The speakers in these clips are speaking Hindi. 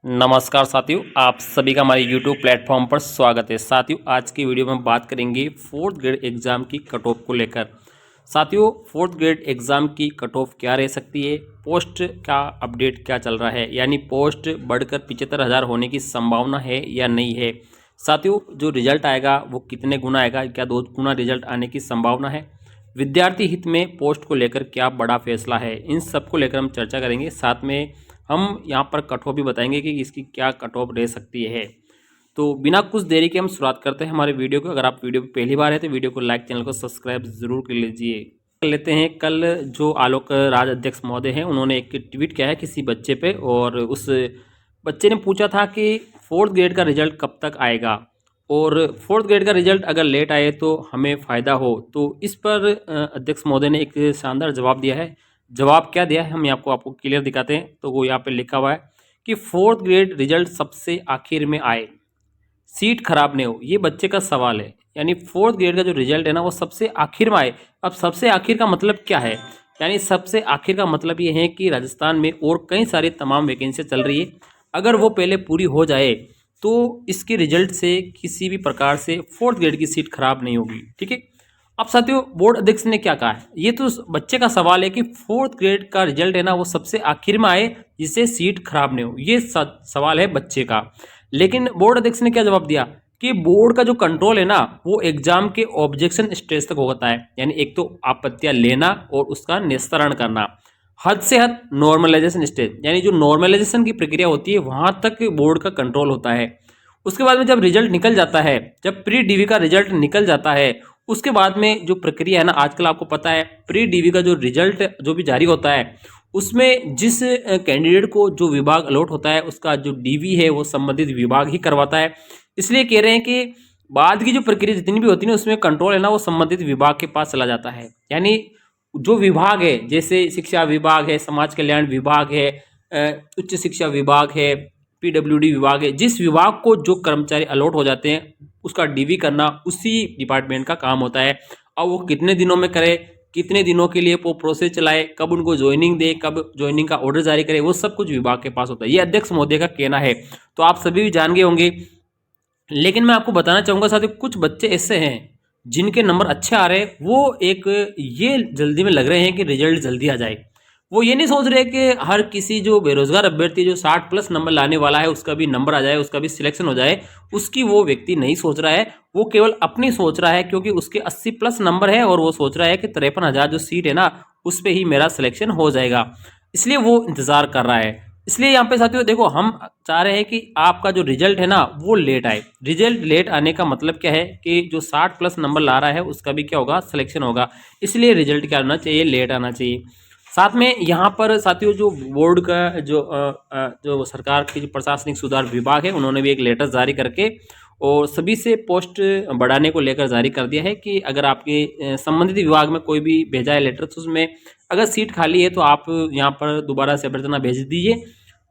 नमस्कार साथियों, आप सभी का हमारे YouTube प्लेटफॉर्म पर स्वागत है। साथियों, आज की वीडियो में बात करेंगे फोर्थ ग्रेड एग्ज़ाम की कट ऑफ को लेकर। साथियों, फोर्थ ग्रेड एग्ज़ाम की कट ऑफ क्या रह सकती है, पोस्ट का अपडेट क्या चल रहा है, यानी पोस्ट बढ़कर 75,000 होने की संभावना है या नहीं है। साथियों, जो रिजल्ट आएगा वो कितने गुना आएगा, क्या 2 गुना रिजल्ट आने की संभावना है, विद्यार्थी हित में पोस्ट को लेकर क्या बड़ा फैसला है, इन सब को लेकर हम चर्चा करेंगे। साथ में हम यहाँ पर कट ऑफ भी बताएंगे कि इसकी क्या कट ऑफ रह सकती है। तो बिना कुछ देरी के हम शुरुआत करते हैं हमारे वीडियो को। अगर आप वीडियो पर पहली बार है तो वीडियो को लाइक, चैनल को सब्सक्राइब जरूर कर लीजिए। कर लेते हैं, कल जो आलोक राज अध्यक्ष महोदय हैं उन्होंने एक ट्वीट किया है किसी बच्चे पे, और उस बच्चे ने पूछा था कि फोर्थ ग्रेड का रिजल्ट कब तक आएगा, और फोर्थ ग्रेड का रिजल्ट अगर लेट आए तो हमें फ़ायदा हो। तो इस पर अध्यक्ष महोदय ने एक शानदार जवाब दिया है। जवाब क्या दिया है हम आपको क्लियर दिखाते हैं। तो वो यहाँ पे लिखा हुआ है कि फोर्थ ग्रेड रिजल्ट सबसे आखिर में आए, सीट खराब नहीं हो। ये बच्चे का सवाल है, यानी फोर्थ ग्रेड का जो रिजल्ट है ना वो सबसे आखिर में आए। अब सबसे आखिर का मतलब क्या है, यानी सबसे आखिर का मतलब ये है कि राजस्थान में और कई सारी तमाम वैकेंसी चल रही है, अगर वो पहले पूरी हो जाए तो इसके रिजल्ट से किसी भी प्रकार से फोर्थ ग्रेड की सीट खराब नहीं होगी। ठीक है। अब साथियों, बोर्ड अध्यक्ष ने क्या कहा है, ये तो बच्चे का सवाल है कि फोर्थ ग्रेड का रिजल्ट है ना वो सबसे आखिर में आए जिससे सीट खराब नहीं हो, ये सवाल है बच्चे का। लेकिन बोर्ड अध्यक्ष ने क्या जवाब दिया कि बोर्ड का जो कंट्रोल है ना वो एग्जाम के ऑब्जेक्शन स्टेज तक होता है, यानी एक तो आपत्तियां लेना और उसका निस्तारण करना, हद से हद नॉर्मलाइजेशन स्टेज, यानी जो नॉर्मलाइजेशन की प्रक्रिया होती है वहां तक बोर्ड का कंट्रोल होता है। उसके बाद में जब रिजल्ट निकल जाता है, जब प्री डीवी का रिजल्ट निकल जाता है, उसके बाद में जो प्रक्रिया है ना, आजकल आपको पता है प्री डीवी का जो रिजल्ट जो भी जारी होता है उसमें जिस कैंडिडेट को जो विभाग अलॉट होता है उसका जो डीवी है वो संबंधित विभाग ही करवाता है। इसलिए कह रहे हैं कि बाद की जो प्रक्रिया जितनी भी होती है ना उसमें कंट्रोल है ना वो संबंधित विभाग के पास चला जाता है। यानी जो विभाग है, जैसे शिक्षा विभाग है, समाज कल्याण विभाग है, उच्च शिक्षा विभाग है, पीडब्ल्यूडी विभाग है, जिस विभाग को जो कर्मचारी अलॉट हो जाते हैं उसका डीवी करना उसी डिपार्टमेंट का काम होता है। अब वो कितने दिनों में करे, कितने दिनों के लिए वो प्रोसेस चलाए, कब उनको ज्वाइनिंग दे, कब ज्वाइनिंग का ऑर्डर जारी करे, वो सब कुछ विभाग के पास होता है। ये अध्यक्ष महोदय का कहना है, तो आप सभी भी जान गए होंगे। लेकिन मैं आपको बताना चाहूंगा साथियों, कुछ बच्चे ऐसे हैं जिनके नंबर अच्छे आ रहे हैं, वो एक ये जल्दी में लग रहे हैं कि रिजल्ट जल्दी आ जाए। वो ये नहीं सोच रहे कि हर किसी जो बेरोजगार अभ्यर्थी जो 60 प्लस नंबर लाने वाला है उसका भी नंबर आ जाए, उसका भी सिलेक्शन हो जाए, उसकी वो व्यक्ति नहीं सोच रहा है। वो केवल अपनी सोच रहा है, क्योंकि उसके 80 प्लस नंबर है और वो सोच रहा है कि 53,000 जो सीट है ना उस पर ही मेरा सिलेक्शन हो जाएगा, इसलिए वो इंतजार कर रहा है। इसलिए यहाँ पे साथियों देखो, हम चाह रहे हैं कि आपका जो रिजल्ट है ना वो लेट आए। रिजल्ट लेट आने का मतलब क्या है कि जो 60 प्लस नंबर ला रहा है उसका भी क्या होगा, सिलेक्शन होगा। इसलिए रिजल्ट क्या होना चाहिए, लेट आना चाहिए। साथ में यहाँ पर साथियों जो बोर्ड का जो सरकार की जो प्रशासनिक सुधार विभाग है उन्होंने भी एक लेटर जारी करके और सभी से पोस्ट बढ़ाने को लेकर जारी कर दिया है कि अगर आपके संबंधित विभाग में कोई भी भेजा है लेटर तो उसमें अगर सीट खाली है तो आप यहाँ पर दोबारा से अभ्यर्थना भेज दीजिए।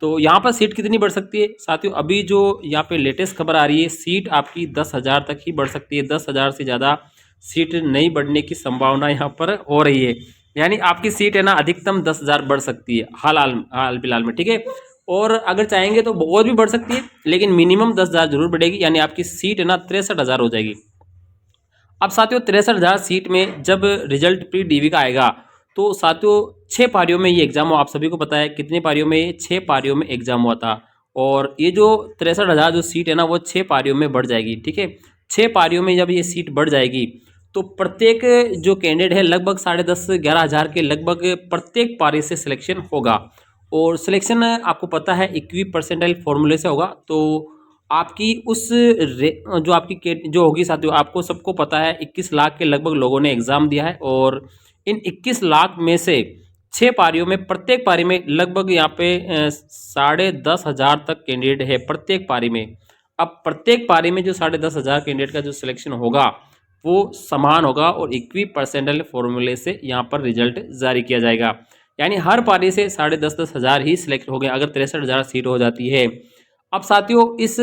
तो यहाँ पर सीट कितनी बढ़ सकती है साथियों, अभी जो यहाँ पे लेटेस्ट खबर आ रही है, सीट आपकी 10,000 तक ही बढ़ सकती है। 10,000 से ज़्यादा सीट नहीं बढ़ने की संभावना यहाँ पर हो रही है। यानी आपकी सीट है ना अधिकतम 10,000 बढ़ सकती है हाल फिलहाल में। ठीक है। और अगर चाहेंगे तो बहुत भी बढ़ सकती है, लेकिन मिनिमम 10,000 जरूर बढ़ेगी, यानी आपकी सीट है ना 63,000 हो जाएगी। अब साथियों 63,000 सीट में जब रिजल्ट प्री डीवी का आएगा तो साथियों 6 पारियों में ये एग्जाम हुआ। आप सभी को पता है कितने पारियों में, 6 पारियों में एग्जाम हुआ था। और ये जो 63,000 जो सीट है ना वो 6 पारियों में बढ़ जाएगी। ठीक है। 6 पारियों में जब ये सीट बढ़ जाएगी तो प्रत्येक जो कैंडिडेट है लगभग 10,500-11,000 के लगभग प्रत्येक पारी से सिलेक्शन होगा। और सिलेक्शन आपको पता है 21 परसेंटाइल फॉर्मूले से होगा। तो आपकी उस जो आपकी जो होगी साथियों, आपको सबको पता है 21 लाख के लगभग लोगों ने एग्जाम दिया है, और इन 21 लाख में से 6 पारियों में प्रत्येक पारी में लगभग यहाँ पे 10,500 तक कैंडिडेट है प्रत्येक पारी में। अब प्रत्येक पारी में जो 10,500 कैंडिडेट का जो सिलेक्शन होगा वो समान होगा और 21 परसेंटाइल फॉर्मूले से यहाँ पर रिजल्ट जारी किया जाएगा। यानी हर पारी से 10,500 ही सिलेक्ट हो गए अगर 63,000 सीट हो जाती है। अब साथियों इस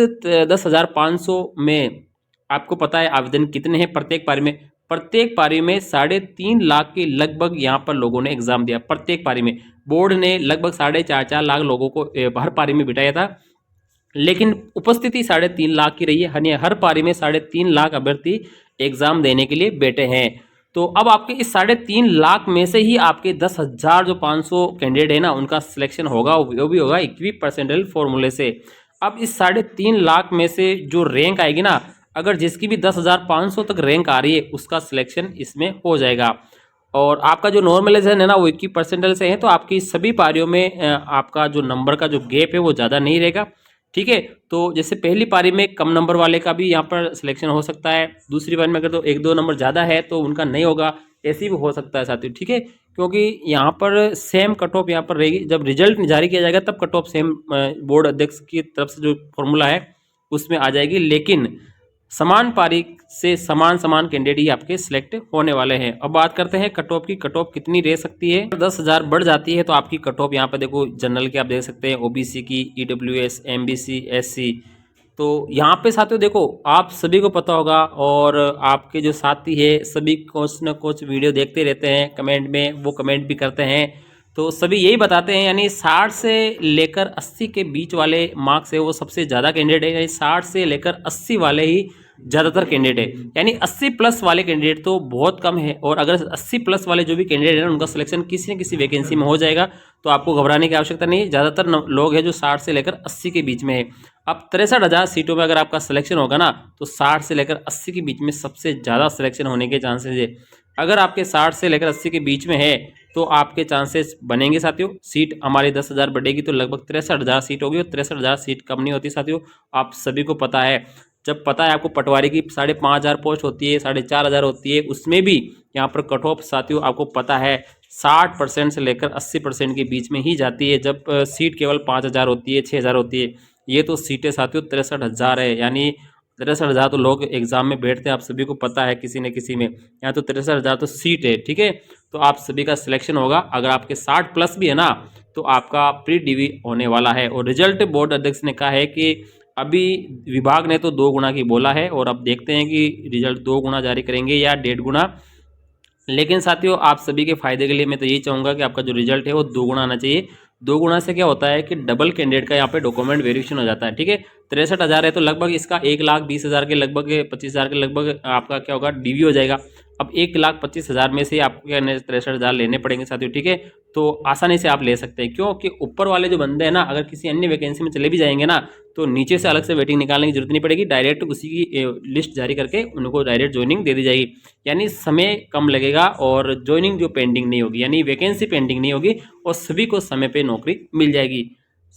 10,500 में आपको पता है आवेदन कितने हैं प्रत्येक पारी में, प्रत्येक पारी में 3.5 लाख के लगभग यहाँ पर लोगों ने एग्जाम दिया प्रत्येक पारी में। बोर्ड ने लगभग 4.5 लाख लोगों को हर पारी में बिठाया था। लेकिन उपस्थिति 3.5 लाख की रही है। यानी हर पारी में 3.5 लाख अभ्यर्थी एग्जाम देने के लिए बैठे हैं। तो अब आपके इस 3.5 लाख में से ही आपके 10,000 जो 500 कैंडिडेट है ना, उनका सिलेक्शन होगा, वो भी होगा इक्वी परसेंटाइल फॉर्मूले से। अब इस 3.5 लाख में से जो रैंक आएगी ना, अगर जिसकी भी 10,500 तक रैंक आ रही है, उसका सिलेक्शन इसमें हो जाएगा। और आपका जो नॉर्मलाइजेशन है ना, वो 21 परसेंटाइल से है, तो आपकी सभी पारियों में आपका जो नंबर का जो गैप है वो ज़्यादा नहीं रहेगा। ठीक है, तो जैसे पहली पारी में कम नंबर वाले का भी यहाँ पर सिलेक्शन हो सकता है, दूसरी पारी में अगर तो 1-2 नंबर ज़्यादा है तो उनका नहीं होगा, ऐसे भी हो सकता है साथियों। ठीक है, क्योंकि यहाँ पर सेम कट ऑफ यहाँ पर रहेगी। जब रिजल्ट जारी किया जाएगा तब कट ऑफ सेम बोर्ड अध्यक्ष की तरफ से जो फॉर्मूला है उसमें आ जाएगी, लेकिन समान पारी से समान कैंडिडेट ही आपके सिलेक्ट होने वाले हैं। अब बात करते हैं कट ऑफ की। कट ऑफ कितनी रह सकती है? 10,000 बढ़ जाती है तो आपकी कट ऑफ यहाँ पे देखो, जनरल की आप देख सकते हैं, ओबीसी की, ईडब्ल्यूएस, एमबीसी, एससी। तो यहाँ पे साथियों देखो, आप सभी को पता होगा और आपके जो साथी है सभी कुछ न कुछ वीडियो देखते रहते हैं, कमेंट में वो कमेंट भी करते हैं, तो सभी यही बताते हैं, यानी 60 से लेकर 80 के बीच वाले मार्क्स है वो सबसे ज़्यादा कैंडिडेट है। यानी 60 से लेकर 80 वाले ही ज़्यादातर कैंडिडेट है। यानी 80 प्लस वाले कैंडिडेट तो बहुत कम है, और अगर 80 प्लस वाले जो भी कैंडिडेट हैं उनका सिलेक्शन किसी न किसी वैकेंसी में हो जाएगा, तो आपको घबराने की आवश्यकता नहीं है। ज़्यादातर लोग हैं जो 60 से लेकर 80 के बीच में है। अब 63,000 सीटों में अगर आपका सिलेक्शन होगा ना, तो 60 से लेकर 80 के बीच में सबसे ज़्यादा सिलेक्शन होने के चांसेस है। अगर आपके 60 से लेकर 80 के बीच में है तो आपके चांसेस बनेंगे साथियों। सीट हमारी 10,000 बढ़ेगी तो लगभग 63,000 सीट होगी, और 63,000 सीट कम नहीं होती साथियों, आप सभी को पता है। जब पता है आपको पटवारी की 5,500 पोस्ट होती है, 4,500 होती है, उसमें भी यहाँ पर कट ऑफ साथियों आपको पता है 60% से लेकर 80% के बीच में ही जाती है। जब सीट केवल 5,000 होती है, 6,000 होती है, ये तो सीटें साथियों 63,000 है। यानी 63,000 तो लोग एग्जाम में बैठते हैं, आप सभी को पता है किसी न किसी में। यहाँ तो 63,000 तो सीट है। ठीक है, तो आप सभी का सिलेक्शन होगा। अगर आपके 60 प्लस भी है ना, तो आपका प्री डीवी होने वाला है। और रिजल्ट बोर्ड अध्यक्ष ने कहा है कि अभी विभाग ने तो 2 गुना की बोला है, और अब देखते हैं कि रिजल्ट 2 गुना जारी करेंगे या 1.5 गुना। लेकिन साथियों आप सभी के फायदे के लिए मैं तो यही चाहूँगा कि आपका जो रिजल्ट है वो 2 गुना आना चाहिए। 2 गुना से क्या होता है कि डबल कैंडिडेट का यहाँ पे डॉक्यूमेंट वेरिफिकेशन हो जाता है। ठीक है, 63,000 है तो लगभग इसका 1,20,000 के लगभग 25,000 के लगभग आपका क्या होगा, डीवी हो जाएगा। अब 1,25,000 में से आपको क्या 63,000 लेने पड़ेंगे साथियों। ठीक है, तो आसानी से आप ले सकते हैं, क्योंकि ऊपर वाले जो बंदे हैं ना, अगर किसी अन्य वैकेंसी में चले भी जाएंगे ना, तो नीचे से अलग से वेटिंग निकालने की जरूरत नहीं पड़ेगी, डायरेक्ट उसी की लिस्ट जारी करके उनको डायरेक्ट ज्वाइनिंग दे दी जाएगी। यानी समय कम लगेगा और ज्वाइनिंग जो पेंडिंग नहीं होगी, यानी वैकेंसी पेंडिंग नहीं होगी, और सभी को समय पे नौकरी मिल जाएगी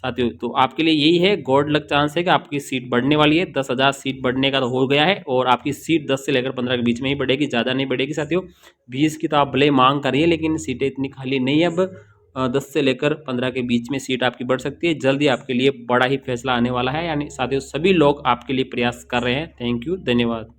साथियों। तो आपके लिए यही है, गॉड लक चांस है कि आपकी सीट बढ़ने वाली है। 10,000 सीट बढ़ने का तो हो गया है, और आपकी सीट 10 से लेकर 15 के बीच में ही बढ़ेगी, ज़्यादा नहीं बढ़ेगी साथियों। 20 की तो आप भले मांग करिए, लेकिन सीटें इतनी खाली नहीं है। अब 10 से लेकर 15 के बीच में सीट आपकी बढ़ सकती है। जल्दी आपके लिए बड़ा ही फैसला आने वाला है, यानी साथियों सभी लोग आपके लिए प्रयास कर रहे हैं। थैंक यू, धन्यवाद।